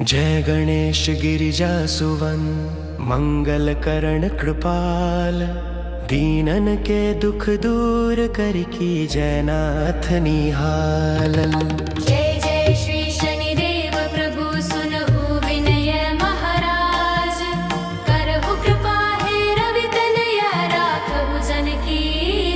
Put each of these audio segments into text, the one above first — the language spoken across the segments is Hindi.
जय गणेश गिरिजा सुवन मंगल करण कृपाल, दीनन के दुख दूर कर की जयनाथ निहाल। जय जय श्री शनिदेव प्रभु सुनहु विनय महाराज, करहु कृपा हे रवि तनया राखहु जन की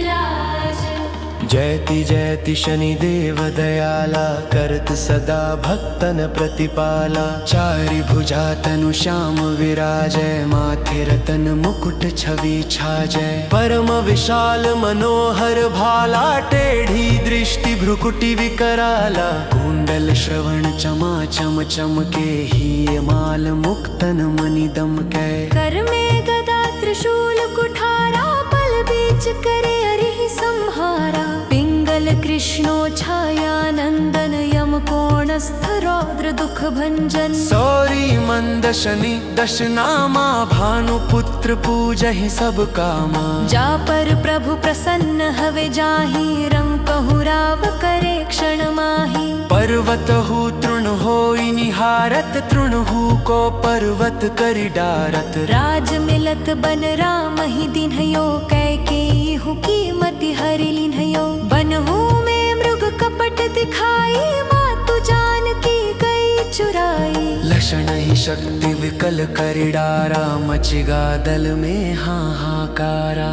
लाज। जयति जयति शनिदेव दयाला, करत सदा भक्तन प्रतिपाला। चारि भुजा तनु श्याम विराजय, माथे रतन मुकुट छवि छाजय। परम विशाल मनोहर भाला, टेढ़ी दृष्टि भ्रुकुटि विकराला। कुंडल श्रवण चमा चम चमके, ही माल मुक्तन मणि दमकै। कर में गदा त्रिशूल कुठारा, पल बीच करे अरिहि संहारा। पिंगल कृष्णो छाया नंदन, यम कोणस्थ रौद्र दुख भंजन। सौरी मंद शनि दश नामा, भानुपुत्र पूजहि सब कामा। जा पर प्रभु प्रसन्न हवे जाहि, रंकहु राव करे क्षण माहि। पर्वत हु तृण होई निहारत, तृण हु को पर्वत करि डारत। राज मिलत बन राम ही दिन्हयो, कैकेयी हु कीमति हरि लिन्हयो। बनहु में मृग कपट दिखाई, मातु जानकी गई चुराई। लक्षण ही शक्ति विकल करि डारा, मचिगा दल में हाहाकारा।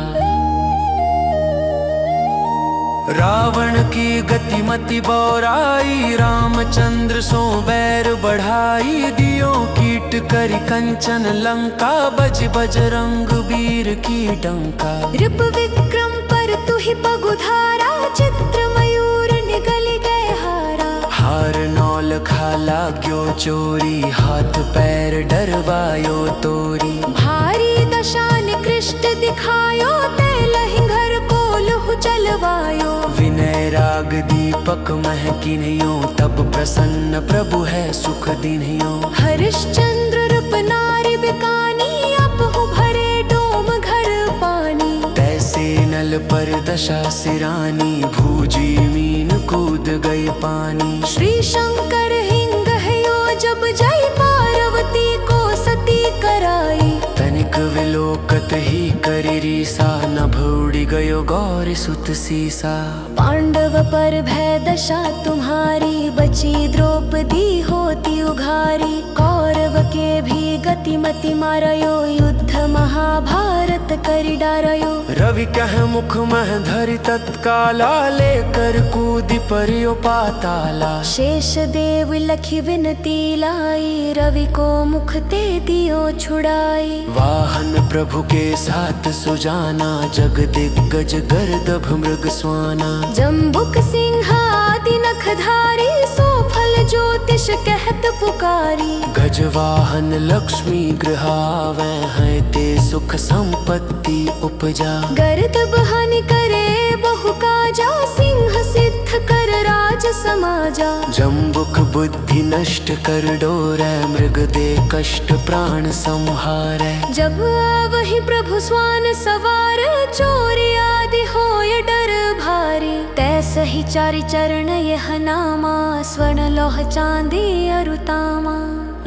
रावण की गतिमति बौराई, रामचंद्र सो बैर बढ़ाई। दियो कीट करि कंचन लंका, बज बजरंग वीर की डंका। रिप विक्रम पर तुहि पगुधारा, चित्र मयूर निगल गए हारा। हार नौल खाला क्यों चोरी, हाथ पैर डरवायो तोरी। भारी दशा निकृष्ट दिखायो, तेलहि घर कोलहु चलवायो। विनय राग दीपक महकिन्यो, तब प्रसन्न प्रभु है सुख दिन्यो। हरिश्चंद्र रूप नारी बिकानी, अपहु भरे डोम घर पानी। तैसे नल पर दशा सिरानी, भूजी मीन कूद गई पानी। श्री शंकर हिंग हयो, जब जय पार्वती को सती कराई। तनिक विलोकत ही करि रीसा, नभ उड़ि गयो गौरी सुत सीसा। पांडव पर भय दशा तुम्हारी, बची द्रौपदी होती उघारी। कौरव के भी गतिमति मारयो, युद्ध महाभारत करि डारयो। रवि कह मुख मह धरि तत्काला, लेकर कूदि परियो पाताला। शेष देव लखि विनती लाई, रवि को मुख ते दियो छुड़ाई। वाहन प्रभु के साथ सुजाना, जग दिग्गज गर्दभ मृग स्वाना। जम्बुक सिंह आदि नखधारी, सो फल ज्योतिष कहत पुकारी। गजवाहन लक्ष्मी गृहावै, हैं ते सुख संपत्ति उपजा। गर्दभ हानि करे बहु काजा, सिंह सिद्ध कर राज समाजा। जम्बुक बुद्धि नष्ट कर डोरै, मृग दे कष्ट प्राण संहारै। जब आवहि प्रभु स्वान सवार, चोरी आदि होय डर भारी। तैसहि चारि चरण यह नामा, स्वर्ण लौह चांदी अरु तामा।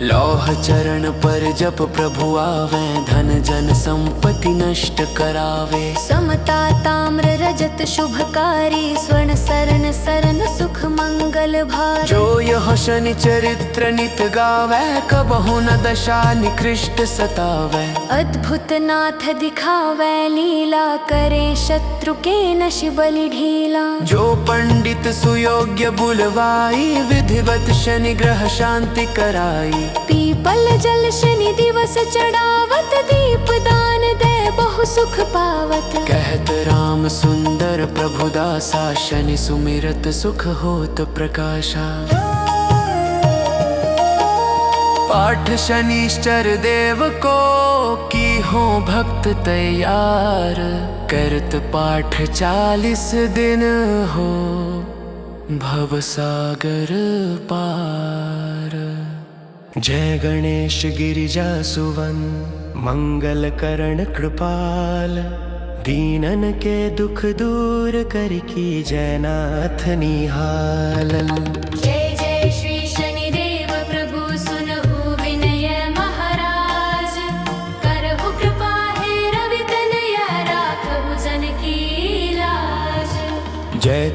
लौह चरण पर जप प्रभु आवे, धन जन संपत्ति नष्ट करावे। समता ताम्र रजत शुभकारी, स्वर्ण सरन सरन सुख मंगल भारी। जो यह शनि चरित्र नित गावै, कबहु न दशा निकृष्ट सतावै। अद्भुत नाथ दिखावै लीला, करे शत्रु के नश बलि ढीला। जो पंडित सुयोग्य बुलवाई, विधिवत शनि ग्रह शांति कराई। पीपल जल शनि दिवस चढ़ावत, दीप दान दे बहु सुख पावत। कहत राम सुंदर प्रभु दासा, शनि सुमिरत सुख होत प्रकाशा। पाठ शनिश्चर देव को, की हो भक्त तैयार। करत पाठ 40 दिन हो, भव सागर पार। जय गणेश गिरिजा सुवन मंगल करण कृपाल, दीनन के दुख दूर कर की जयनाथ निहाल। जय जय श्री शनिदेव प्रभु सुनहु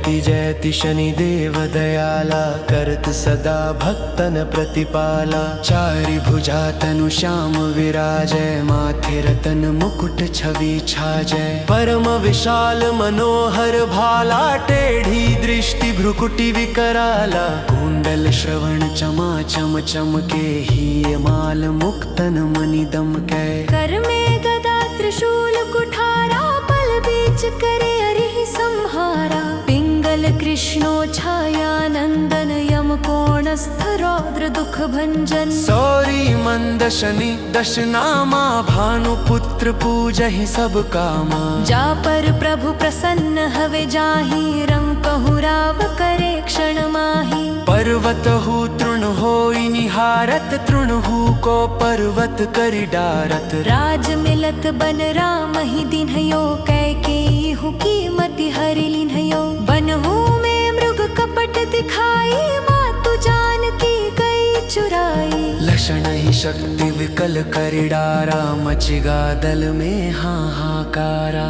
जयति शनिदेव दयाला करत सदा भक्तन प्रतिपाला चारि भुजा तनु श्याम विराजय माथे रतन मुकुट छवि छाजय परम विशाल मनोहर भाला टेढ़ी दृष्टि भ्रुकुटि विकराला कुंडल श्रवण चमा चम चमके ही माल मुक्तन मणि दमकै कर में गदा त्रिशूल कुठारा पल बीच करे अरिहि संहारा पिंगल कृष्णो छाया नंदन यम कोणस्थ रौद्र दुख भंजन सौरी मंद शनि दशनामा भानुपुत्र पूजहि सब कामा जा पर प्रभु प्रसन्न हवे जाहि रंग कहु राव करे क्षण माही पर्वत हु तृण होई निहारत तृण हु को पर्वत करि डारत राज मिलत बन राम ही दिन्हयो कैकेयी हु कीमति हरि लिन्हयो बनहु में मृग कपट दिखाई मातु जानकी गई चुराई लक्षण ही शक्ति विकल करि डारा मचिगा दल में हाहाकारा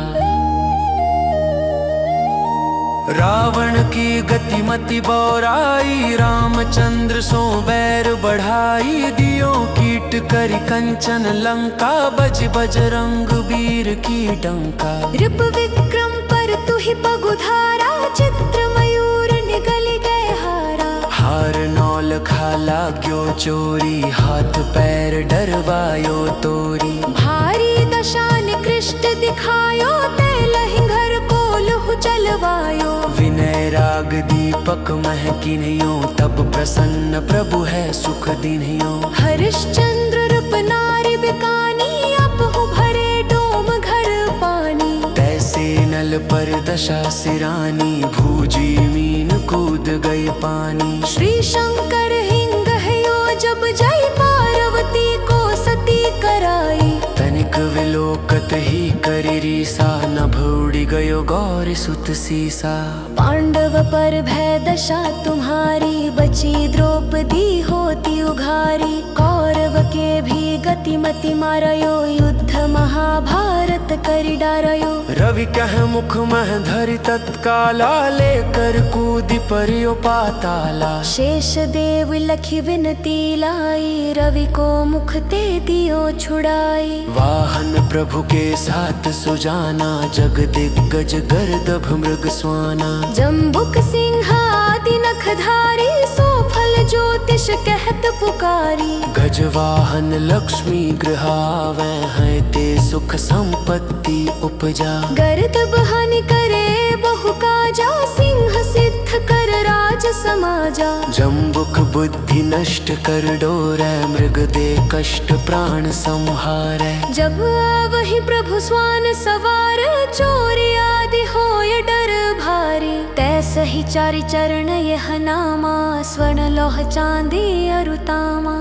रावण की गतिमति बौराई रामचंद्र सो बैर बढ़ाई दियो कीट करि कंचन लंका बज बजरंग वीर की डंका रिप विक्रम पर तुहि पगुधारा चित्र मयूर निगल गए हारा हार नौल खाला क्यों चोरी हाथ पैर डरवायो तोरी भारी दशा निकृष्ट दिखायो तैलहि घर को लुह चलवायो विनय राग दीपक महकिन्यो तब प्रसन्न प्रभु है सुख दिन्यो हरिश्चंद्र रूप नारी बिकानी अपहु भरे डोम घर पानी तैसे नल पर दशा सिरानी भूजी मीन कूद गई पानी श्री शंकर हिंग हयो जब जय पार्वती को सती कराई तनिक विलोकत ही करि रीसा नभ उड़ि गयो गौर सुत सीसा पांडव पर भय दशा तुम्हारी बची द्रौपदी होती उघारी कौरव के भी गतिमति मारयो युद्ध महाभारत करि डारयो रवि कह मुख मह धरि तत्काला लेकर कूदि परियो पाताला शेष देव लखी विनती लाई रवि को मुख ते दियो छुड़ाई वाहन प्रभु के साथ सुजाना जग दिग्गज गर्दभ मृग स्वाना जम्बुक सिंह आदि नखधारी सो फल ज्योतिष कहत पुकारी गजवाहन लक्ष्मी गृहावे हैं ते सुख संपत्ति उपजा गर्दभ हानि करे बहु काजा सिंह सिद्ध कर राज समाजा जम्बुक बुद्धि नष्ट कर डोरै मृग दे कष्ट प्राण संहारै जब आवहि प्रभु स्वान सवार चोरी आदि होय डर भारी तैसहि चारि चरण यह नामा स्वर्ण लोह चांदी अरुतामा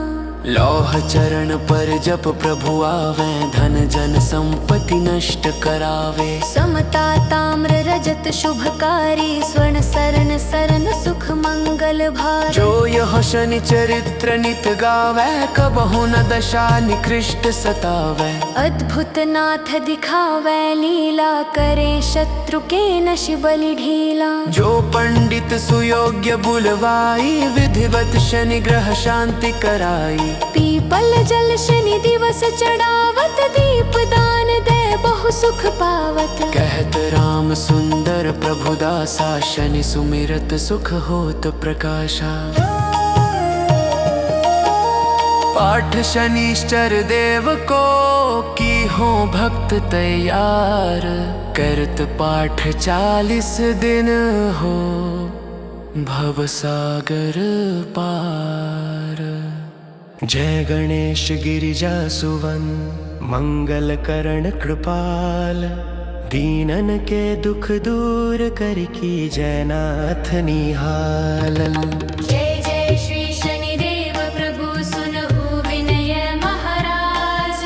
लौह चरण पर जप प्रभु आवे धन जन संपत्ति नष्ट करावे समता ताम्र रजत शुभकारी स्वर्ण सरन सरन सुख मंगल भार जो यह शनि चरित्र नित गावे कबहु न दशा निकृष्ट सतावे अद्भुत नाथ दिखावे लीला करे शत्रु के नश बलि ढीला जो पंडित सुयोग्य बुलवाई विधिवत शनि ग्रह शांति कराई पीपल जल शनि दिवस चढ़ावत दीप दान दे बहु सुख पावत कहत राम सुंदर प्रभु दासा शनि सुमिरत सुख होत प्रकाशा पाठ शनिश्चर देव को की हो भक्त तैयार करत पाठ 40 दिन हो भव सागर पार जय गणेश गिरिजा सुवन मंगल करण कृपाल दीनन के दुख दूर कर की जयनाथ निहाल जय जय श्री शनिदेव प्रभु सुनहु विनय महाराज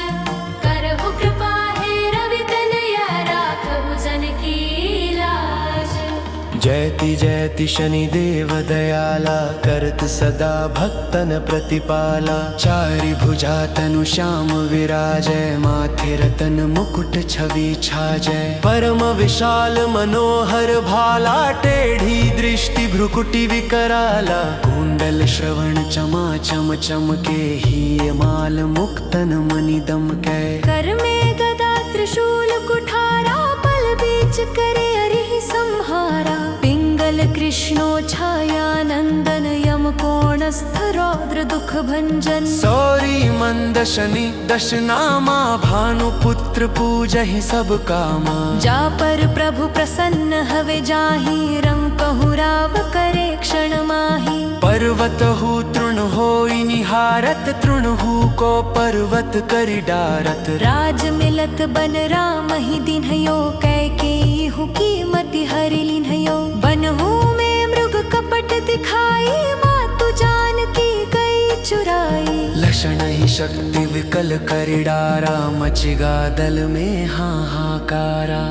करहु कृपा हे रवि तनया राखहु जन की लाज जयति जय जयति शनिदेव दयाला करत सदा भक्तन प्रतिपाला चारि भुजा तनु श्याम विराजय माथे रतन मुकुट छवि छाजय परम विशाल मनोहर भाला टेढ़ी दृष्टि भ्रुकुटि विकराला कुंडल श्रवण चमा चम चमके ही माल मुक्तन मणि दमकै कर में गदा त्रिशूल कुठारा पल बीच करे अरिहि संहारा पिंगल कृष्णो छाया नंदन यम कोणस्थ रौद्र दुख भंजन सौरी मंद शनि दश नामा भानुपुत्र पूजहि सब कामा जा पर प्रभु प्रसन्न हवे जाहि रंग कहु राव करे क्षण माही पर्वत हु तृण होई निहारत तृण हु को पर्वत करि डारत राज मिलत बन राम ही दिन्हयो कैकेयी हु कीमति हरि लिन्हयो बनहु में मृग कपट दिखाई मातु जानकी गई चुराई लक्षण ही शक्ति विकल करि डारा मचिगा दल में हाहाकारा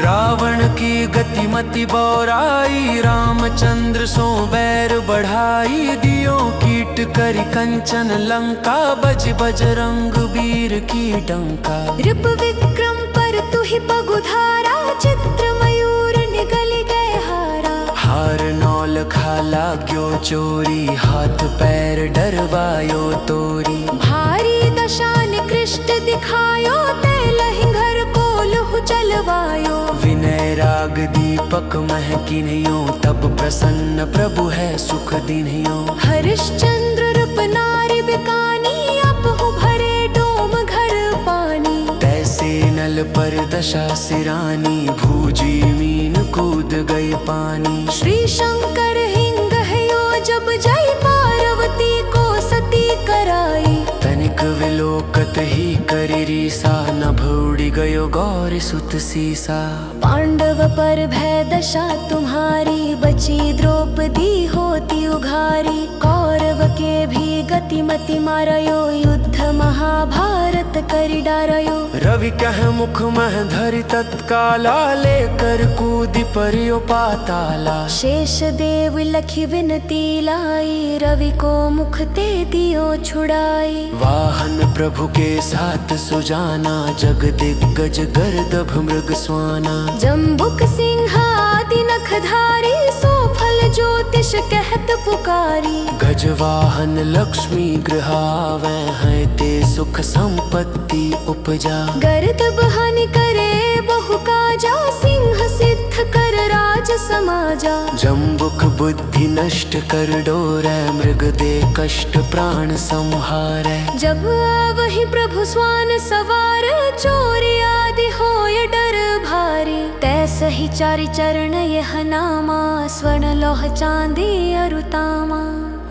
रावण की गतिमति बौराई रामचंद्र सो बैर बढ़ाई दियो कीट करि कंचन लंका बज बजरंग वीर की डंका रिप विक्रम पर तुहि पगुधारा चित्र मयूर निगल गए हारा हार नौल खाला ग्यो चोरी हाथ पैर डरवायो तोरी भारी दशा निकृष्ट दिखायो तेलहि घर को लुह चलवायो विनय राग दीपक महकिन्यो तब प्रसन्न प्रभु है सुख दिन्यो हरिश्चंद्र रूप नारी बिकानी अपहु भरे डोम घर पानी तैसे नल पर दशा सिरानी भूजी मीन कूद गई पानी श्री शंकर हिंग हयो जब जय पार्वती को सती कराई तनिक विलोकत ही करि रीसा नभ उड़ि गयो गौरी सुत सीसा पांडव पर भय दशा तुम्हारी बची द्रौपदी होती उघारी कौरव के भी गतिमति मारयो युद्ध महाभारत करि डारयो रवि कह मुख मह धरि तत्काला लेकर कूदि परियो पाताला शेष देव लखी विनती लाई रवि को मुख ते दियो छुड़ाई वाहन प्रभु के साथ सुजाना जग दिग्गज गर्दभ मृग स्वाना जम्बुक सिंह आदि नखधारी सो फल ज्योतिष कहत पुकारी गजवाहन लक्ष्मी गृह आवे हैं ते सुख संपत्ति उपजा गर्दभ हानि करे बहु काजा सिंह सिद्ध कर राज समाजा जम्बुक बुद्धि नष्ट कर डोरै मृग दे कष्ट प्राण संहारै जब आवहि प्रभु स्वान सवार चोरी आदि होय डर भारी तैसहि चारि चरण यह नामा स्वर्ण लोह चांदी अरुतामा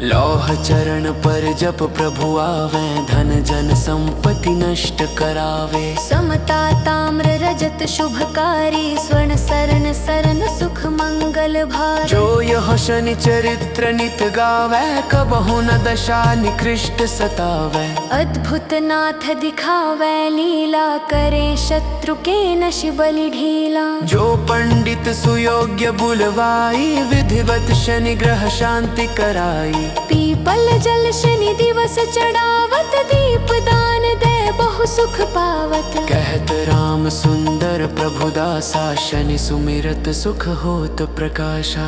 लौह चरण पर जप प्रभु आवे धन जन संपत्ति नष्ट करावे समता ताम्र रजत शुभकारी स्वर्ण सरन सरन सुख मंगल भार जो यह शनि चरित्र नित गावे कबहु न दशा निकृष्ट सतावे अद्भुत नाथ दिखावे लीला करे शत्रु के नश बलि ढीला जो पंडित सुयोग्य बुलवाई विधिवत शनि ग्रह शांति कराई पीपल जल शनि दिवस चढ़ावत दीप दान दे बहु सुख पावत कहत राम सुंदर प्रभु दासा शनि सुमिरत सुख होत प्रकाशा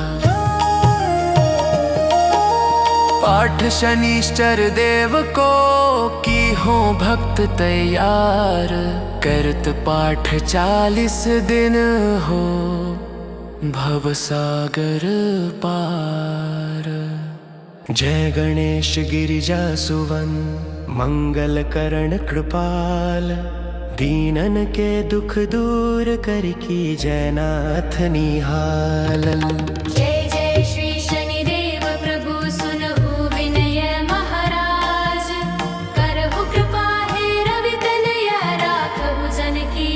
पाठ शनिश्चर देव को की हो भक्त तैयार करत पाठ 40 दिन हो भव सागर पार जय गणेश गिरिजा सुवन मंगल करण कृपाल दीनन के दुख दूर कर की जयनाथ निहाल जय जय श्री शनिदेव प्रभु सुनहु विनय महाराज करहु कृपा हे रवि तनया राखहु जन की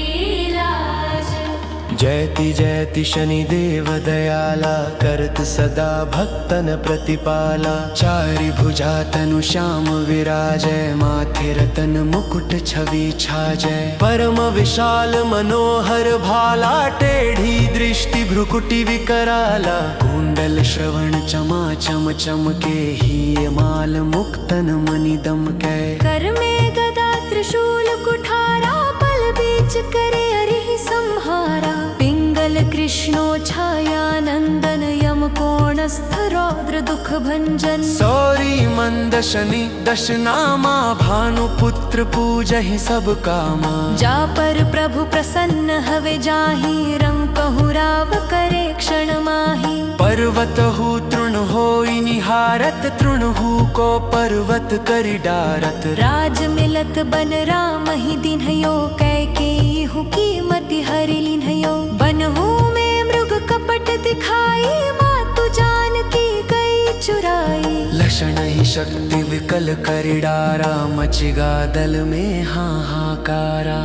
लाज जय जयति शनिदेव दयाला करत सदा भक्तन प्रतिपाला चारि भुजा तनु श्याम विराजय माथे रतन मुकुट छवि छाजय परम विशाल मनोहर भाला टेढ़ी दृष्टि भ्रुकुटि विकराला कुंडल श्रवण चमा चम चमके ही माल मुक्तन मणि दमकै कर में गदा त्रिशूल कुठारा पल बीच करे अरिहि संहारा पिंगल कृष्णो छाया नंदन यम कोणस्थ रौद्र दुख भंजन सौरी मंद शनि दशनामा भानुपुत्र पूजहि सब कामा जा पर प्रभु प्रसन्न हवे जाहि रंग कहु राव करे क्षण माही पर्वत हु तृण होई निहारत तृण हु को पर्वत करि डारत राज मिलत बन राम ही दिन्हयो कैकेयी हु कीमति हरि लिन्हयो बनहु में मृग कपट दिखाई मातु जानकी गई चुराई लक्षण ही शक्ति विकल करि डारा मचिगा दल में हाहाकारा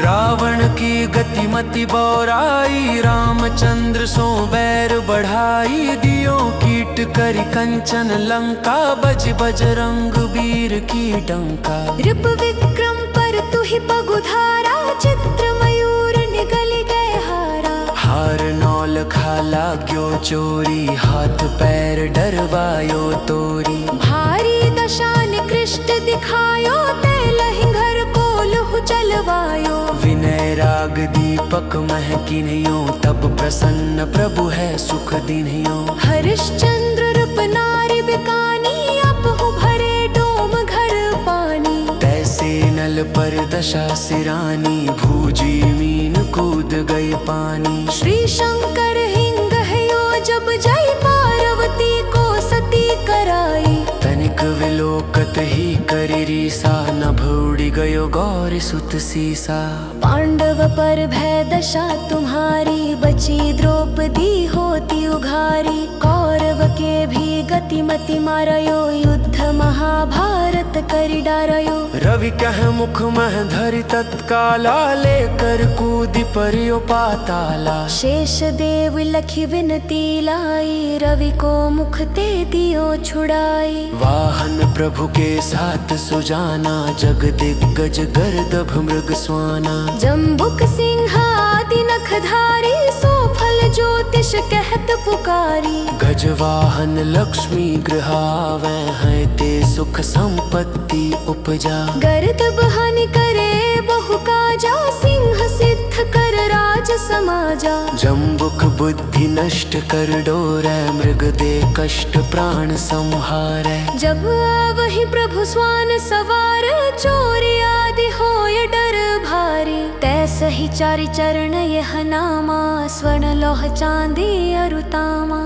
रावण की गतिमति बौराई रामचंद्र सो बैर बढ़ाई दियो कीट करि कंचन लंका बज बजरंग वीर की डंका रिप विक्रम पर तुहि पगुधारा चित्र मयूर निगल गए हारा हार नौल खाला ग्यो चोरी हाथ पैर डरवायो तोरी भारी दशा निकृष्ट दिखायो तेलहि घर को लुह चलवायो विनय राग दीपक महकिन्यो तब प्रसन्न प्रभु है सुख दिन्यो हरिश्चंद्र रूप नारी बिकानी अपहु भरे डोम घर पानी तैसे नल पर दशा सिरानी भूजी मीन कूद गई पानी श्री शंकर हिंग हयो जब जय पार्वती को सती कराई तनिक विलोकत ही करि रीसा नभ उड़ि गयो गौरी सुत सीसा पांडव पर भय दशा तुम्हारी बची द्रौपदी होती उघारी कौरव के भी गतिमति मारयो युद्ध महाभारत करि डारयो रवि कह मुख मह धरि तत्काला लेकर कूदि परियो पाताला शेष देव लखी विनती लाई रवि को मुख ते दियो छुड़ाई वाहन प्रभु के साथ सुजाना जग दिग्गज गर्दभ मृग स्वाना जम्बुक सिंह आदि नखधारी सो फल ज्योतिष कहत पुकारी गजवाहन लक्ष्मी गृहावे हैं ते सुख संपत्ति उपजा गर्दभ हानि करे बहु काजा सिंह सिद्ध कर राज समाजा जम्बुक बुद्धि नष्ट कर डोरै मृग दे कष्ट प्राण संहारै जब आवहि प्रभु स्वान सवार चोरी आदि होय डर भारी तैसहि चारि चरण यह नामा स्वर्ण लोह चांदी अरुतामा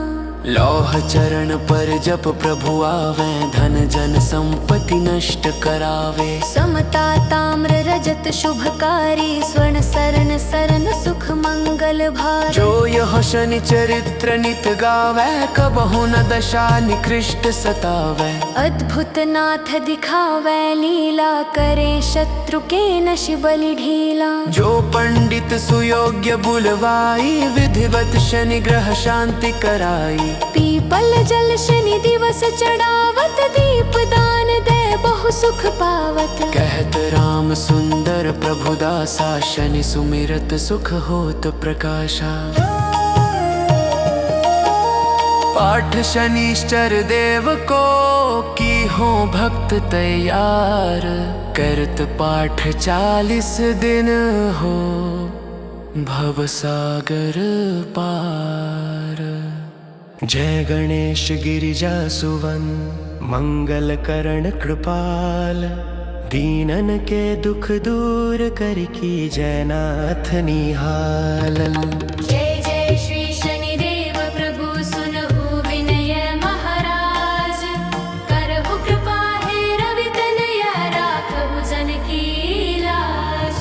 लौह चरण पर जप प्रभु आवे धन जन संपत्ति नष्ट करावे समता ताम्र रजत शुभकारी स्वर्ण सरन सरन सुख मंगल भारी जो यह शनि चरित्र नित गावे कबहु न दशा निकृष्ट सतावे अद्भुत नाथ दिखावे लीला करे शत्रु के नश बलि ढीला जो पंडित सुयोग्य बुलवाई विधिवत शनि ग्रह शांति कराई पीपल जल शनि दिवस चढ़ावत दीप दान दे बहु सुख पावत कहत राम सुंदर प्रभु दासा शनि सुमिरत सुख होत प्रकाशा पाठ शनिश्चर देव को की हो भक्त तैयार करत पाठ 40 दिन हो भव सागर पार जय गणेश गिरिजा सुवन मंगल करण कृपाल दीनन के दुख दूर कर की जयनाथ निहाल जय जय श्री शनिदेव प्रभु सुनहु विनय महाराज करहु कृपा हे रवि तनया राखहु जन की लाज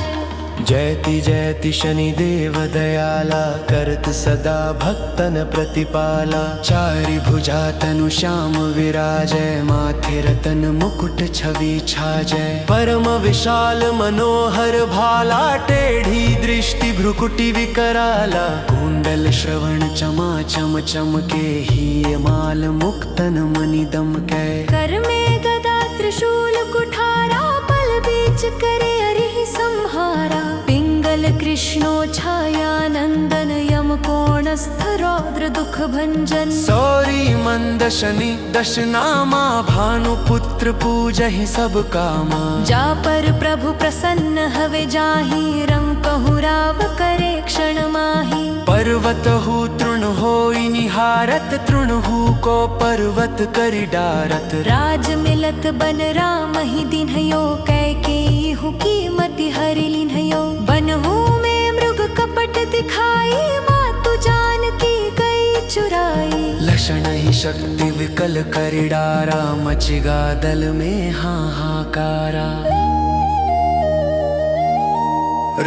जयति जयति शनिदेव दयाला करत सदा भक्तन प्रतिपाला चारि भुजा तनु श्याम विराजय माथे रतन मुकुट छवि छाजय परम विशाल मनोहर भाला टेढ़ी दृष्टि भ्रुकुटि विकराला कुंडल श्रवण चमा चम चमके ही माल मुक्तन मणि दमकै कर में गदा त्रिशूल कुठारा पल बीच करे अरिहि संहारा पिंगल कृष्णो छाया नंदन यम कोणस्थ रौद्र दुख भंजन सौरी मंद शनि दशनामा भानुपुत्र पूजहि सब कामा जा पर प्रभु प्रसन्न हवे जाहि रंग कहु राव करे क्षण माही पर्वत हु तृण होई निहारत तृण हु को पर्वत करि डारत राज मिलत बन राम ही दिन्हयो कैकेयी हु कीमति हरि लिन्हयो बनहु में मृग कपट दिखाई मातु जानकी गई चुराई लक्षण ही शक्ति विकल करि डारा मचिगा दल में हाहाकारा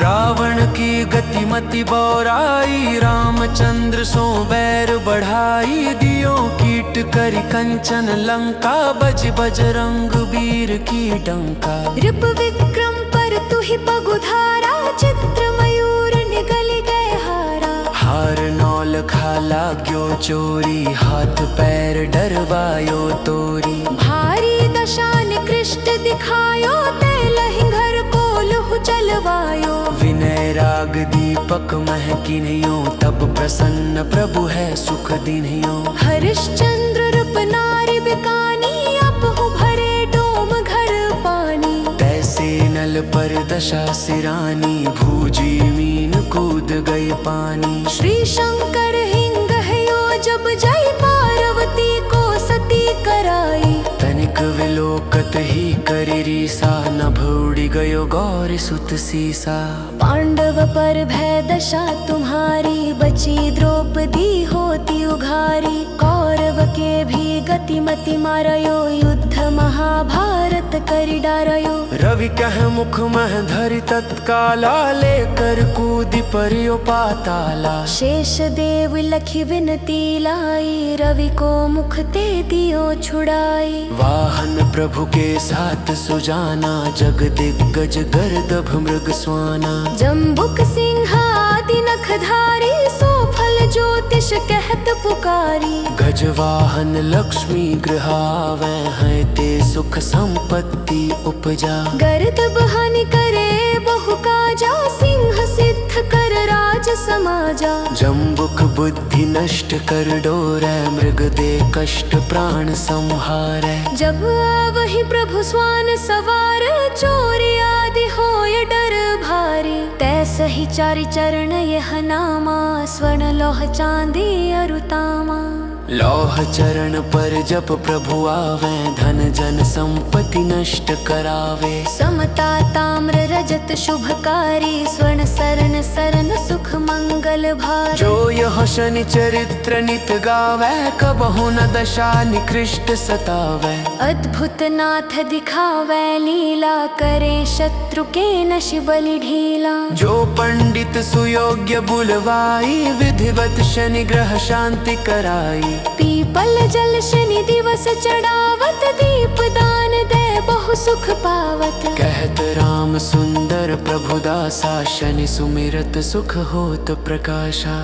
रावण की गतिमति बौराई रामचंद्र सो बैर बढ़ाई दियो कीट करि कंचन लंका बज बजरंग वीर की डंका रिप विक्रम पर तुहि पगुधारा चित्र मयूर निगल गए हारा हार नौल खाला क्यों चोरी हाथ पैर डरवायो तोरी भारी दशा निकृष्ट दिखायो तेलहि घर को लुहु चलवायो विनय राग दीपक महकिन्यो तब प्रसन्न प्रभु है सुख दिन्यो हरिश्चंद्र रूप नारी बिकानी अपहु भरे डोम घर पानी तैसे नल पर दशा सिरानी भूजी मीन कूद गई पानी श्री शंकर हिंग हयो जब जय पार्वती को सती कराई तनिक विलोकत ही करि रीसा नभ उड़ि गयो गौरी सुत सीसा पांडव पर भय दशा तुम्हारी बची द्रौपदी होती उघारी कौरव के भी गतिमति मारयो युद्ध महाभारत करि डारयो रवि कह मुख मह धरि तत्काला लेकर कूदि परियो पाताला शेष देव लखी विनती लाई रवि को मुख ते दियो छुड़ाई वाहन प्रभु के साथ सुजाना जग दिग्गज गर्दभ मृग स्वाना जम्बुक सिंह आदि नखधारी सो फल ज्योतिष कहत पुकारी गजवाहन लक्ष्मी गृहावे हैं ते सुख संपत्ति उपजा गर्दभ हानि करे बहु काजा सिंह सिद्ध कर राज समाजा जम्बुक बुद्धि नष्ट कर डोरै मृग दे कष्ट प्राण संहारै जब आवहि प्रभु स्वान सवार चोरी आदि होय डर भारी तैसहि चारि चरण यह नामा स्वर्ण लोह चांदी अरुतामा लौह चरण पर जप प्रभु आवे धन जन संपत्ति नष्ट करावे समता ताम्र रजत शुभकारी स्वर्ण सरन सरन सुख मंगल भारी जो यह शनि चरित्र नित गावे कबहु न दशा निकृष्ट सतावे अद्भुत नाथ दिखावे लीला करे शत्रु के नश बलि ढीला जो पंडित सुयोग्य बुलवाई विधिवत शनि ग्रह शांति कराई पीपल जल शनि दिवस चढ़ावत दीप दान दे बहु सुख पावत कहत राम सुंदर प्रभु दासा शनि सुमिरत सुख होत प्रकाशा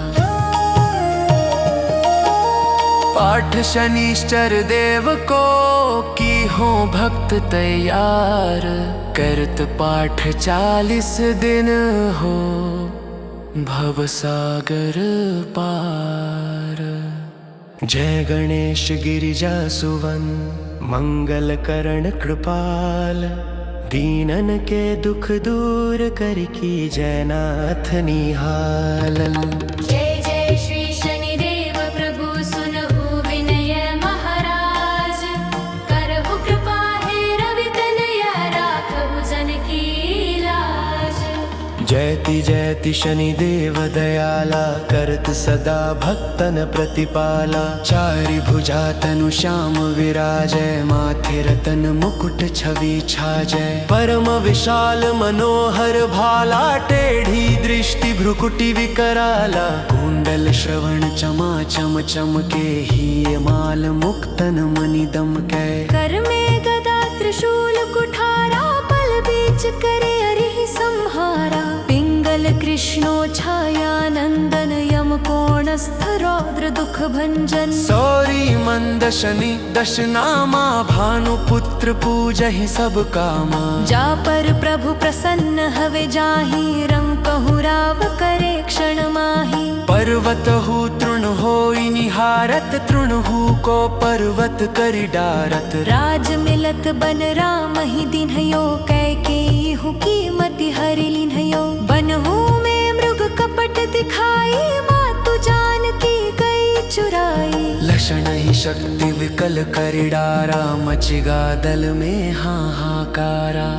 पाठ शनिश्चर देव को की हो भक्त तैयार करत पाठ 40 दिन हो भव सागर पार जय गणेश गिरिजा सुवन मंगल करण कृपाल दीनन के दुख दूर कर की जयनाथ निहाल जय जय श्री शनिदेव प्रभु सुनहु विनय महाराज करहु कृपा हे रवि तनया राखहु जन की लाज जयति जयति शनिदेव दयाला करत सदा भक्तन प्रतिपाला चारि भुजा तनु श्याम विराजय माथे रतन मुकुट छवि छाजय परम विशाल मनोहर भाला टेढ़ी दृष्टि भ्रुकुटि विकराला कुंडल श्रवण चमा चम चमके ही माल मुक्तन मणि दमकै कर में गदा त्रिशूल कुठारा पल बीच करे अरिहि संहारा पिंगल कृष्णो छाया नंदन यम कोणस्थ रौद्र दुख भंजन सौरी मंद शनि दशनामा भानुपुत्र पूजहि सब कामा जा पर प्रभु प्रसन्न हवे जाहि रंग कहु राव करे क्षण माही पर्वत हु तृण होई निहारत तृण हु को पर्वत करि डारत राज मिलत बन राम ही दिन्हयो कैकेयी हु कीमति हरि लिन्हयो बनहु में मृग कपट दिखाई मातु जानकी गई चुराई लक्षण ही शक्ति विकल करि डारा मचिगा दल में हाहाकारा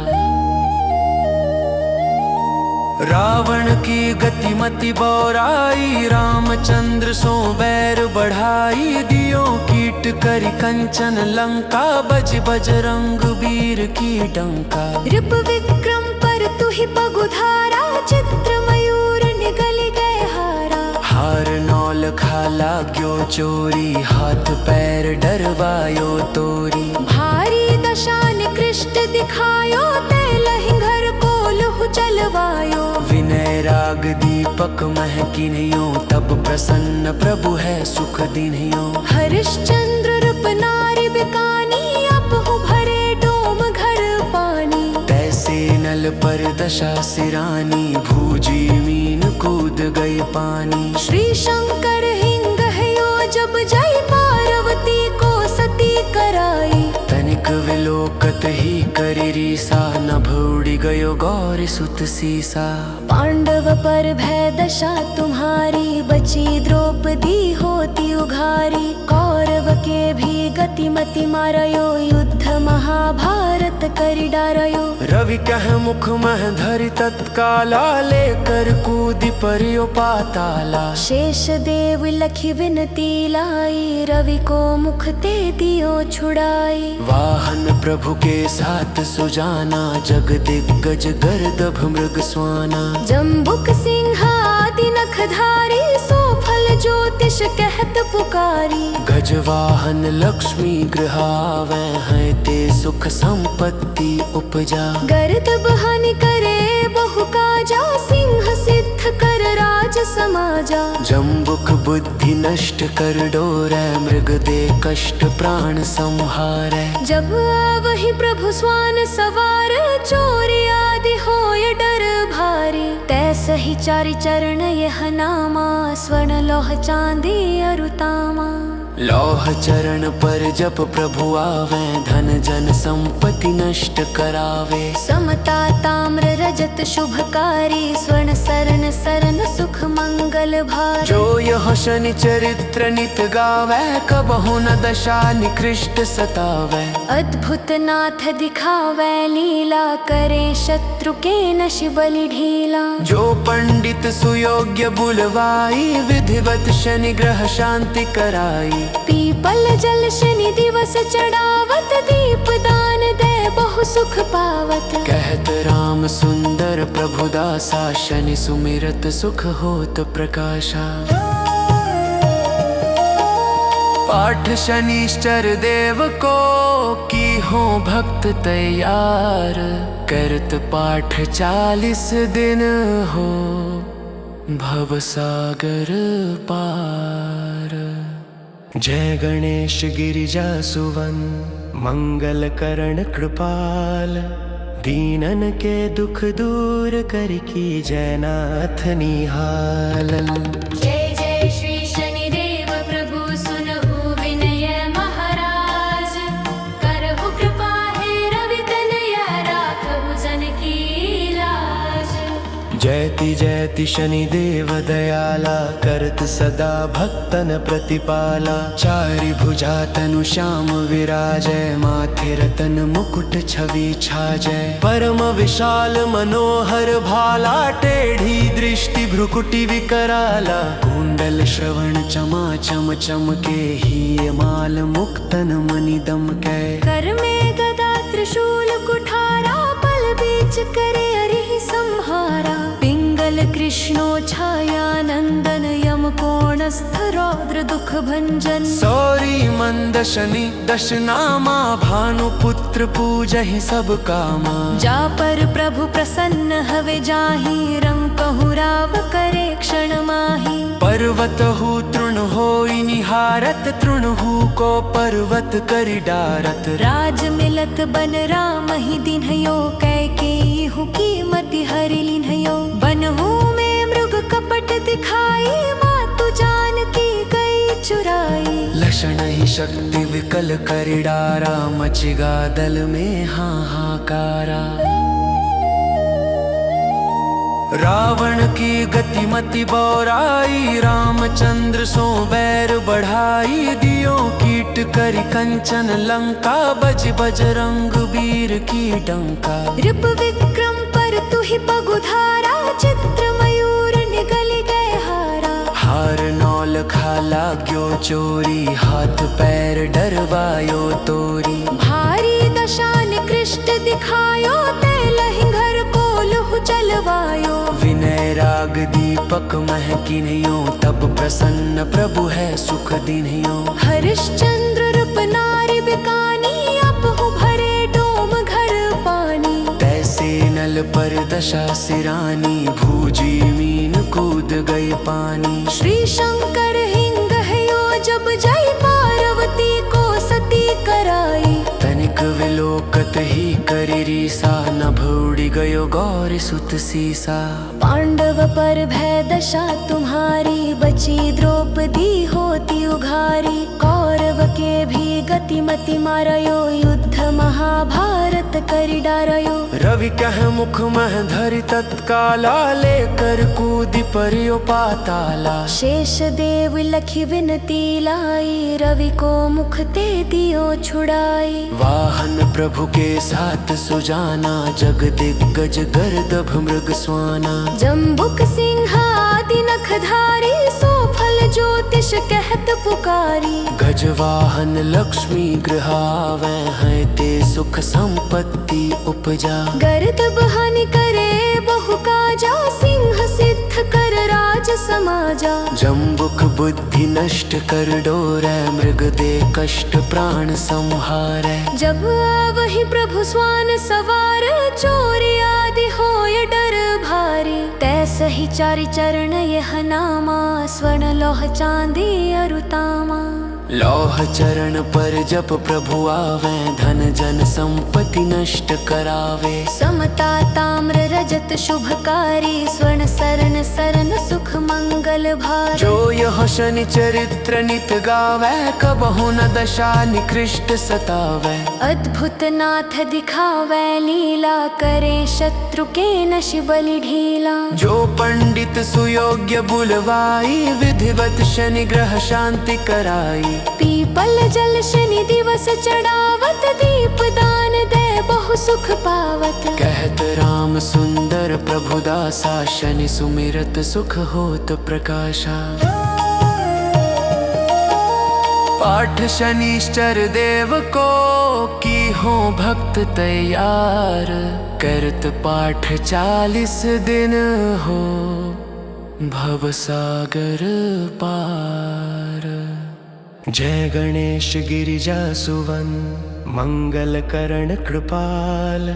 रावण की गतिमति बौराई रामचंद्र सो बैर बढ़ाई दियो कीट करि कंचन लंका बज बजरंग वीर की डंका रिप विक्रम पर तुहि पगुधारा चित्र मयूर निगल गए हारा हार नौल खाला क्यों चोरी हाथ पैर डरवायो तोरी भारी दशा निकृष्ट दिखायो ते लहिंगर को लहु चलवायो विनय राग दीपक महकिन्यो तब प्रसन्न प्रभु है सुख दिन्यो हरिश्चंद्र रूप नारी बिकानी अपहु भरे डोम घर पानी तैसे नल पर दशा सिरानी भूजी मीन कूद गई पानी श्री शंकर हिंग हयो जब जय पार्वती को सती कराई तनिक विलोकत ही करि रीसा नभ उड़ि गयो गौरी सुत सीसा पांडव पर भय दशा तुम्हारी बची द्रौपदी होती उघारी कौरव के भी गतिमति मारयो युद्ध महाभारत करि डारयो रवि कह मुख मह धरि तत्काला लेकर कूदि परियो पाताला शेष देव लखी विनती लाई रवि को मुख ते दियो छुड़ाई वाहन प्रभु के साथ सुजाना जग दिग्गज गर्दभ मृग स्वाना जम्बुक सिंह आदि नखधारी सो फल ज्योतिष कहत पुकारी गजवाहन लक्ष्मी गृहावे हैं ते सुख संपत्ति उपजा गर्दभ हानि करे बहु काजा सिंह सिद्ध कर राज समाजा जम्बुक बुद्धि नष्ट कर डोरै मृग दे कष्ट प्राण संहारै जब आवहि प्रभु स्वान सवार चोरी आदि होय डर भारी तैसहि चारि चरण यह नामा स्वर्ण लोह चांदी अरुतामा लौह चरण पर जप प्रभु आवे धन जन संपत्ति नष्ट करावे समता ताम्र रजत शुभकारी स्वर्ण सरन सरन सुख मंगल भारी जो यह शनि चरित्र नित गावे कबहु न दशा निकृष्ट सतावे अद्भुत नाथ दिखावे लीला करे शत्रु के नश बलि ढीला जो पंडित सुयोग्य बुलवाई विधिवत शनि ग्रह शांति कराई पीपल जल शनि दिवस चढ़ावत दीप दान दे बहु सुख पावत कहत राम सुंदर प्रभु दासा शनि सुमिरत सुख होत प्रकाशा पाठ शनिश्चर देव को की हो भक्त तैयार करत पाठ 40 दिन हो भव सागर पार जय गणेश गिरिजा सुवन मंगल करण कृपाल दीनन के दुख दूर कर की जयनाथ निहाल जय जय श्री शनिदेव प्रभु सुनहु विनय महाराज करहु कृपा हे रवि तनया राखहु जन की लाज जय जयति शनिदेव दयाला करत सदा भक्तन प्रतिपाला चारि भुजा तनु श्याम विराजय माथे रतन मुकुट छवि छाजय परम विशाल मनोहर भाला टेढ़ी दृष्टि भ्रुकुटि विकराला कुंडल श्रवण चमा चम चमके ही माल मुक्तन मणि दमकै कर में गदा त्रिशूल कुठारा पल बीच करे अरिहि संहारा पिंगल कृष्णो छाया नंदन यम कोणस्थ रौद्र दुख भंजन सौरी मंद शनि दश नामा भानुपुत्र पूजहि सब कामा जा पर प्रभु प्रसन्न हवे जाहि रंग कहु राव करे क्षण माही पर्वत हु तृण होई निहारत तृण हु को पर्वत करि डारत राज मिलत बन राम ही दिन्हयो कैकेयी हु कीमति हरि लिन्हयो बनहु में मृग कपट दिखाई मातु जानकी गई चुराई लक्षण ही शक्ति विकल करि डारा मचिगा दल में हाहाकारा रावण की गतिमति बौराई रामचंद्र सो बैर बढ़ाई दियो कीट करि कंचन लंका बज बजरंग वीर की डंका रिप विक्रम पर तुहि पगुधारा चित्र मयूर निगल गए हारा हार नौल खाला क्यों चोरी हाथ पैर डरवायो तोरी भारी दशा निकृष्ट दिखायो तेलहि घर को लुह चलवायो विनय राग दीपक महकिन्यो तब प्रसन्न प्रभु है सुख दिन्यो हरिश्चंद्र रूप नारी बिकानी अपहु भरे डोम घर पानी तैसे नल पर दशा सिरानी भूजी मीन कूद गई पानी श्री शंकर हिंग हयो जब जय पार्वती को सती कराई तनिक विलोकत ही करि रीसा नभ उड़ि गयो गौर सुत सीसा पांडव पर भय दशा तुम्हारी बची द्रौपदी होती उघारी कौरव के भी गतिमति मारयो युद्ध महाभारत करि डारयो रवि कह मुख मह धरि तत्काला लेकर कूदि परियो पाताला शेष देव लखी विनती लाई रवि को मुख ते दियो छुड़ाई वाहन प्रभु के साथ सुजाना जग दिग्गज गर्दभ मृग स्वाना जम्बुक सिंह आदि नखधारी सो फल ज्योतिष कहत पुकारी गजवाहन लक्ष्मी गृहावे हैं ते सुख संपत्ति उपजा गर्दभ हानि करे बहु काजा सिंह सिद्ध कर राज समाजा जम्बुक बुद्धि नष्ट कर डोरै मृग दे कष्ट प्राण संहारै जब आवहि प्रभु स्वान सवार चोरी आदि होय डर भारी तैसहि चारि चरण यह नामा स्वर्ण लोह चांदी अरुतामा लौह चरण पर जप प्रभु आवे धन जन संपत्ति नष्ट करावे समता ताम्र रजत शुभकारी स्वर्ण सरन सरन सुख मंगल भार जो यह शनि चरित्र नित गावे कबहु न दशा निकृष्ट सतावे अद्भुत नाथ दिखावे लीला करे शत्रु के नश बलि ढीला जो पंडित सुयोग्य बुलवाई विधिवत शनि ग्रह शांति कराई पीपल जल शनि दिवस चढ़ावत दीप दान दे बहु सुख पावत कहत राम सुंदर प्रभु दासा शनि सुमिरत सुख होत प्रकाशा पाठ शनिश्चर देव को की हो भक्त तैयार करत पाठ 40 दिन हो भव सागर पार जय गणेश गिरिजा सुवन मंगल करण कृपाल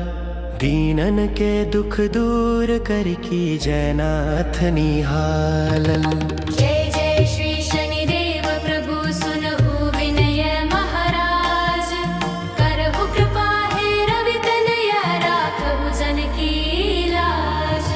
दीनन के दुख दूर कर की जयनाथ निहाल जय जय श्री शनिदेव प्रभु सुनहु विनय महाराज करहु कृपा हे रवि तनया राखहु जन की लाज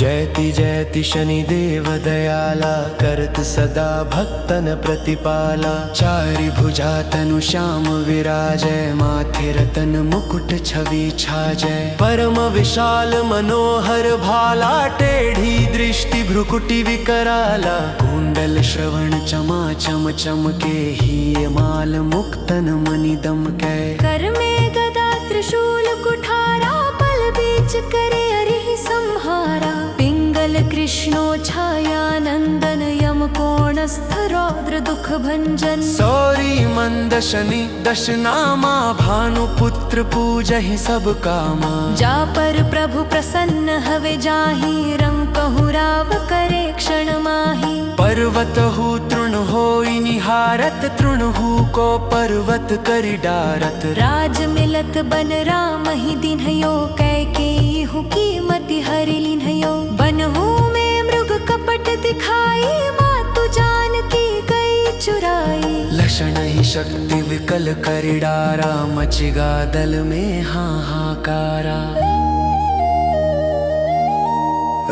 जय जयति शनिदेव दयाला करत सदा भक्तन प्रतिपाला चारि भुजा तनु श्याम विराजय माथे रतन मुकुट छवि छाजय परम विशाल मनोहर भाला टेढ़ी दृष्टि भ्रुकुटि विकराला कुंडल श्रवण चमा चम चमके ही माल मुक्तन मणि दमकै कर में गदा त्रिशूल कुठारा पल बीच करे अरिहि संहारा पिंगल कृष्णो छाया नंदन यम कोणस्थ रौद्र दुख भंजन सौरी मंद शनि दश नामा भानुपुत्र पूजहि सब कामा जा पर प्रभु प्रसन्न हवे जाहि रंग कहु राव करे क्षण माही पर्वत हु तृण होई निहारत तृण हु को पर्वत करि डारत राज मिलत बन राम ही दिन्हयो कैकेयी हु कीमति हरि लिन्हयो बनहु में मृग कपट दिखाई मातु जानकी गई चुराई लक्षण ही शक्ति विकल करि डारा मचिगा दल में हाहाकारा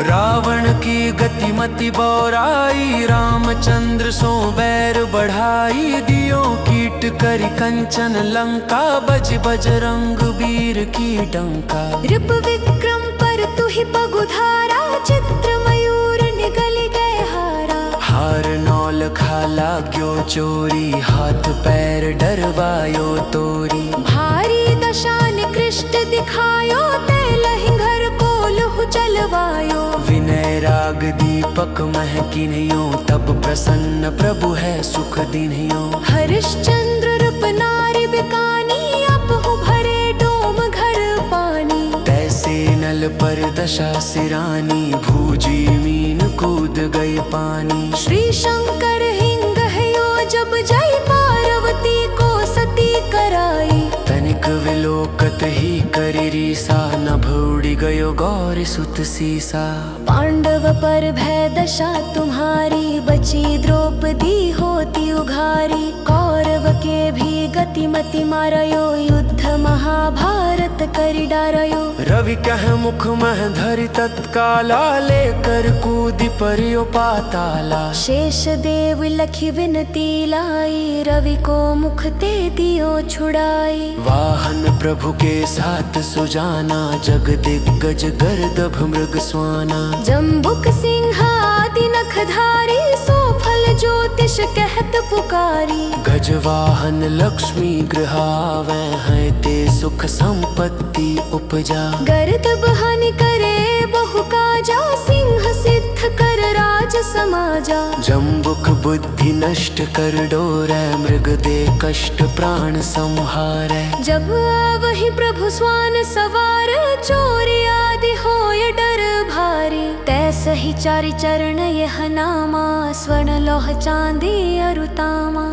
रावण की गतिमति बौराई रामचंद्र सो बैर बढ़ाई दियो कीट करि कंचन लंका बज बजरंग वीर की डंका रिप विक्रम पर तुहि पगुधारा चित्र मयूर निगल गए हारा हार नौल खाला ग्यो चोरी हाथ पैर डरवायो तोरी भारी दशा निकृष्ट दिखायो ते लहि घर को लुह चलवायो विनय राग दीपक महकिन्यो तब प्रसन्न प्रभु है सुख दिन्यो हरिश्चंद्र रूप नारी बिकानी अपहु भरे डोम घर पानी तैसे नल पर दशा सिरानी भूजी मीन कूद गई पानी श्री शंकर हिंग हयो जब जय पार्वती को सती कराई तनिक विलोकत ही करि रीसा नभ उड़ि गयो गौरी सुत सीसा पांडव पर भय दशा तुम्हारी बची द्रौपदी होती उघारी कौरव के भी गतिमति मारयो युद्ध महाभारत करि डारयो रवि कह मुख मह धरि तत्काला लेकर कूदि परियो पाताला शेष देव लखी विनती लाई रवि को मुख ते दियो छुड़ाई वाहन प्रभु के साथ सुजाना जग दिग्गज गर्दभ मृग स्वाना जम्बुक सिंह आदि नखधारी सो फल ज्योतिष कहत पुकारी गजवाहन लक्ष्मी गृहावे हैं ते सुख संपत्ति उपजा गर्दभ हानि करे बहु काजा सिंह सिद्ध कर राज समाजा जम्बुक बुद्धि नष्ट कर डोरै मृग दे कष्ट प्राण संहारै जब आवहि प्रभु स्वान सवार चोरी आदि होय डर भारी तैसहि चारि चरण यह नामा स्वर्ण लोह चांदी अरुतामा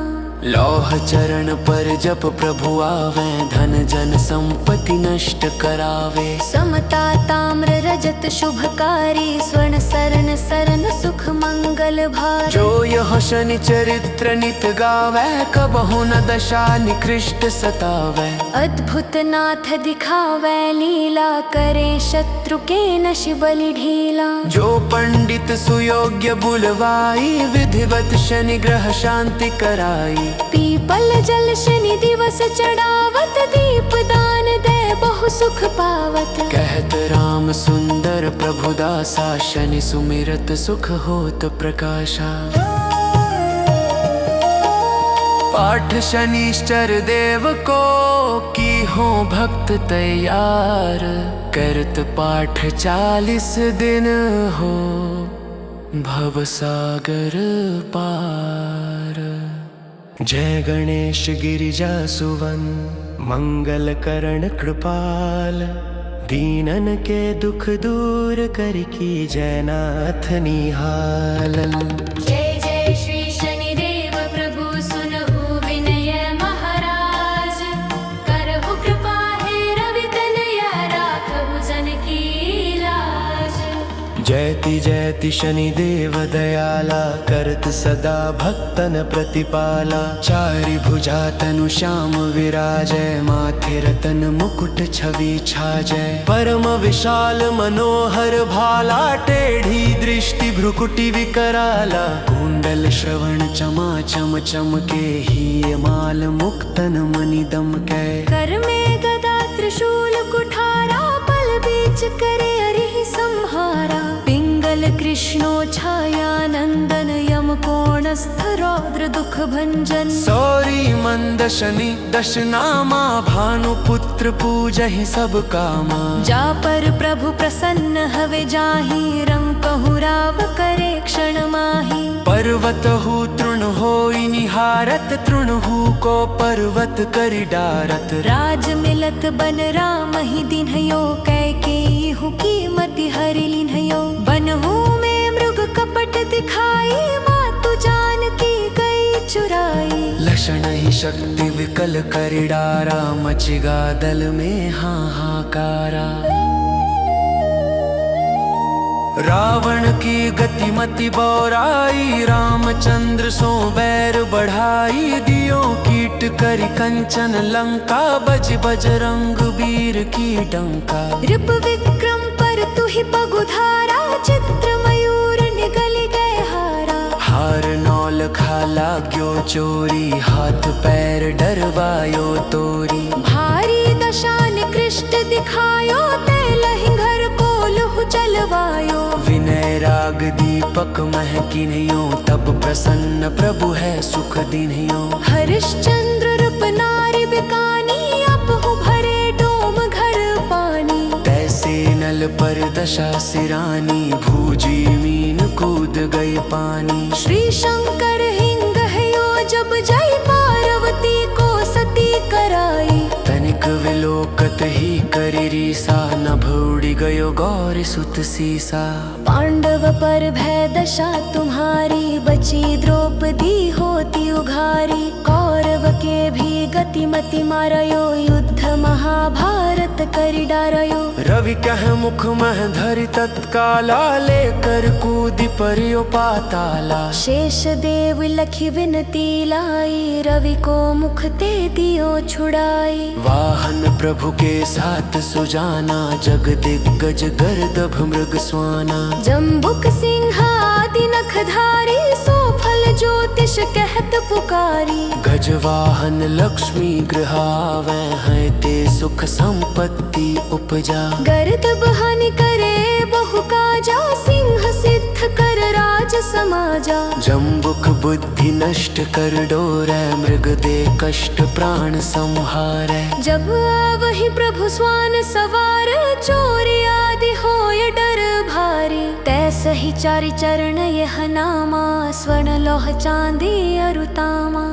लौह चरण पर जप प्रभु आवे धन जन संपत्ति नष्ट करावे समता ताम्र रजत शुभकारी स्वर्ण सरन सरन सुख मंगल भार जो यह शनि चरित्र नित गावे कबहु न दशा निकृष्ट सतावे अद्भुत नाथ दिखावे लीला करे शत्रु के नश बलि ढीला जो पंडित सुयोग्य बुलवाई विधिवत शनि ग्रह शांति कराई पीपल जल शनि दिवस चढ़ावत दीप दान दे बहु सुख पावत कहत राम सुंदर प्रभु दासा शनि सुमिरत सुख होत प्रकाशा पाठ शनिश्चर देव को की हो भक्त तैयार करत पाठ 40 दिन हो भव सागर पार जय गणेश गिरिजा सुवन मंगल करण कृपाल दीनन के दुख दूर कर की जयनाथ निहाल जय जय श्री शनिदेव प्रभु सुनहु विनय महाराज करहु कृपा हे रवि तनया राखहु जन की लाज जय जयति शनिदेव दयाला करत सदा भक्तन प्रतिपाला चारि भुजा तनु श्याम विराजय माथे रतन मुकुट छवि छाजय परम विशाल मनोहर भाला टेढ़ी दृष्टि भ्रुकुटि विकराला कुंडल श्रवण चमा चम चमके ही माल मुक्तन मणि दमकै कर में गदा त्रिशूल कुठारा पल बीच करे अरिहि संहारा पिंगल कृष्णो छाया नंदन यम कोणस्थ रौद्र दुख भंजन सौरी मंद शनि दशनामा भानुपुत्र पूजहि सब कामा जा पर प्रभु प्रसन्न हवे जाहि रंग कहु राव करे क्षण माही पर्वत हु तृण होई निहारत तृण हु को पर्वत करि डारत राज मिलत बन राम ही दिन्हयो कैकेयी हु कीमति हरि लिन्हयो बनहु में मृग कपट दिखाई मातु जानकी गई चुराई लक्षण ही शक्ति विकल करि डारा मचिगा दल में हाहाकारा रावण की गतिमति बौराई रामचंद्र सो बैर बढ़ाई दियो कीट करि कंचन लंका बज बजरंग वीर की डंका रिप विक्रम पर तुहि पगुधारा चित्र मयूर निगल गए हारा हार नौल खाला क्यों चोरी हाथ पैर डरवायो तोरी भारी दशा निकृष्ट दिखायो तेलहि घर को लुह चलवायो विनय राग दीपक महकिन्यो तब प्रसन्न प्रभु है सुख दिन्यो हरिश्चंद्र रूप नारी बिकानी अपहु भरे डोम घर पानी तैसे नल पर दशा सिरानी भूजी मीन कूद गई पानी श्री शंकर हिंग हयो जब जय पार्वती को सती कराई तनिक विलोकत ही करि रीसा नभ उड़ि गयो गौरी सुत सीसा पांडव पर भय दशा तुम्हारी बची द्रौपदी होती उघारी कौरव के भी गतिमति मारयो युद्ध महाभारत करि डारयो रवि कह मुख मह धरि तत्काला लेकर कूदि परियो पाताला शेष देव लखी विनती लाई रवि को मुख ते दियो छुड़ाई वाहन प्रभु के साथ सुजाना जग दिग्गज गर्दभ मृग स्वाना जम्बुक सिंह आदि नखधारी सो फल ज्योतिष कहत पुकारी गजवाहन लक्ष्मी गृह आवे हैं ते सुख संपत्ति उपजा गर्दभ हानि करे बहु काजा सिंह सिद्ध कर राज समाजा जम्बुक बुद्धि नष्ट कर डोरै मृग दे कष्ट प्राण संहारै जब आवहि प्रभु स्वान सवार चोरी आदि होय डर भारी तैसहि चारि चरण यह नामा स्वर्ण लोह चांदी अरुतामा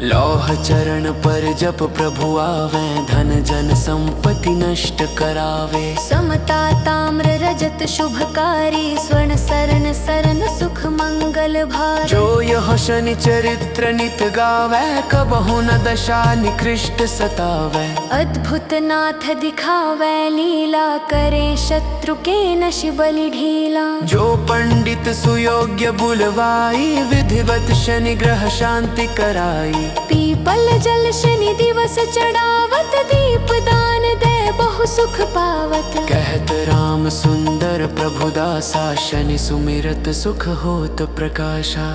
लौह चरण पर जप प्रभु आवे धन जन संपत्ति नष्ट करावे समता ताम्र रजत शुभकारी स्वर्ण सरन सरन सुख मंगल भारी जो यह शनि चरित्र नित गावे कबहु न दशा निकृष्ट सतावे अद्भुत नाथ दिखावे लीला करे शत्रु के नश बलि ढीला जो पंडित सुयोग्य बुलवाई विधिवत शनि ग्रह शांति कराई पीपल जल शनि दिवस चढ़ावत दीप दान दे बहु सुख पावत कहत राम सुंदर प्रभु दासा शनि सुमिरत सुख होत प्रकाशा